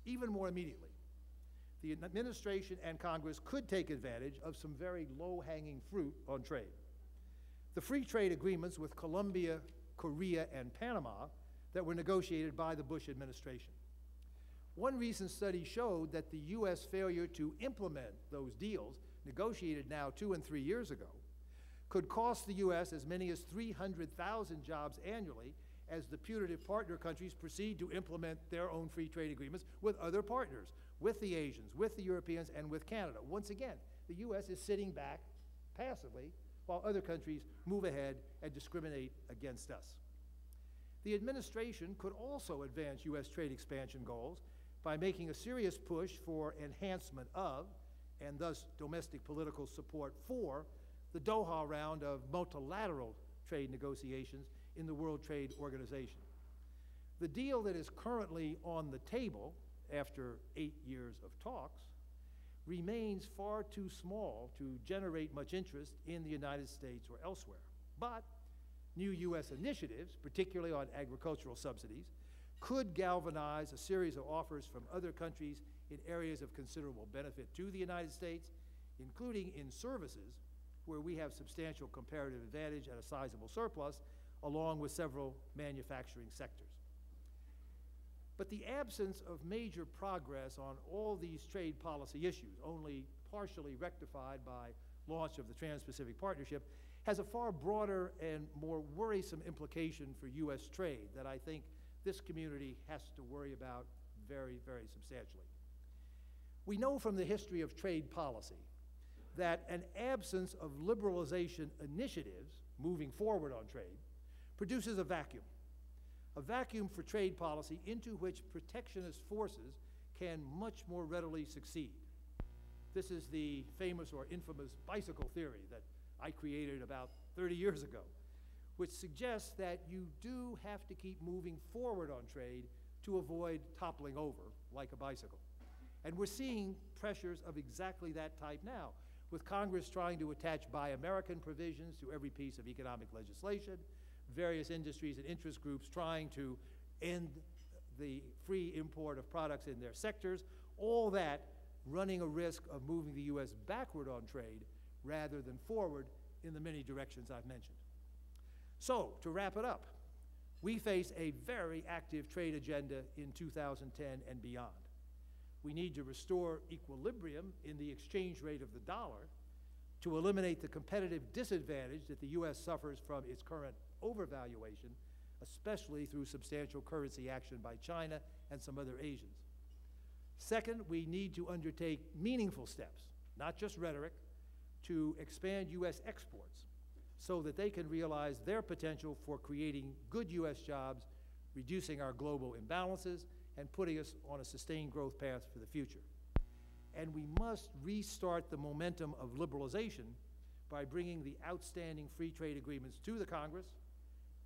Even more immediately, the administration and Congress could take advantage of some very low-hanging fruit on trade. The free trade agreements with Colombia, Korea, and Panama that were negotiated by the Bush administration. One recent study showed that the U.S. failure to implement those deals, negotiated now 2 and 3 years ago, could cost the U.S. as many as 300,000 jobs annually as the putative partner countries proceed to implement their own free trade agreements with other partners, with the Asians, with the Europeans, and with Canada. Once again, the U.S. is sitting back passively while other countries move ahead and discriminate against us. The administration could also advance U.S. trade expansion goals by making a serious push for enhancement of, and thus domestic political support for, the Doha round of multilateral trade negotiations in the World Trade Organization. The deal that is currently on the table, after 8 years of talks, remains far too small to generate much interest in the United States or elsewhere. But new U.S. initiatives, particularly on agricultural subsidies, could galvanize a series of offers from other countries in areas of considerable benefit to the United States, including in services, where we have substantial comparative advantage and a sizable surplus, along with several manufacturing sectors. But the absence of major progress on all these trade policy issues, only partially rectified by launch of the Trans-Pacific Partnership, has a far broader and more worrisome implication for U.S. trade that I think this community has to worry about very, very substantially. We know from the history of trade policy that an absence of liberalization initiatives moving forward on trade produces a vacuum for trade policy into which protectionist forces can much more readily succeed. This is the famous or infamous bicycle theory that I created about 30 years ago, which suggests that you do have to keep moving forward on trade to avoid toppling over like a bicycle. And we're seeing pressures of exactly that type now, with Congress trying to attach Buy American provisions to every piece of economic legislation, various industries and interest groups trying to end the free import of products in their sectors, all that running a risk of moving the U.S. backward on trade rather than forward in the many directions I've mentioned. So, to wrap it up, we face a very active trade agenda in 2010 and beyond. We need to restore equilibrium in the exchange rate of the dollar to eliminate the competitive disadvantage that the U.S. suffers from its current overvaluation, especially through substantial currency action by China and some other Asians. Second, we need to undertake meaningful steps, not just rhetoric, to expand U.S. exports so that they can realize their potential for creating good U.S. jobs, reducing our global imbalances, and putting us on a sustained growth path for the future. And we must restart the momentum of liberalization by bringing the outstanding free trade agreements to the Congress,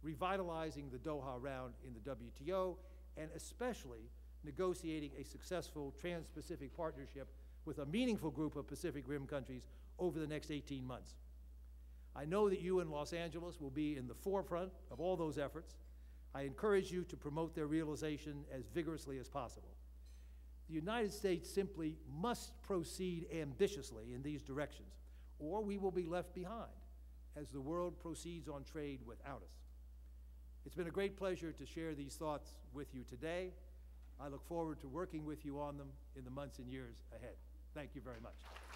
revitalizing the Doha round in the WTO, and especially negotiating a successful Trans-Pacific Partnership with a meaningful group of Pacific Rim countries over the next 18 months. I know that you in Los Angeles will be in the forefront of all those efforts. I encourage you to promote their realization as vigorously as possible. The United States simply must proceed ambitiously in these directions, or we will be left behind as the world proceeds on trade without us. It's been a great pleasure to share these thoughts with you today. I look forward to working with you on them in the months and years ahead. Thank you very much.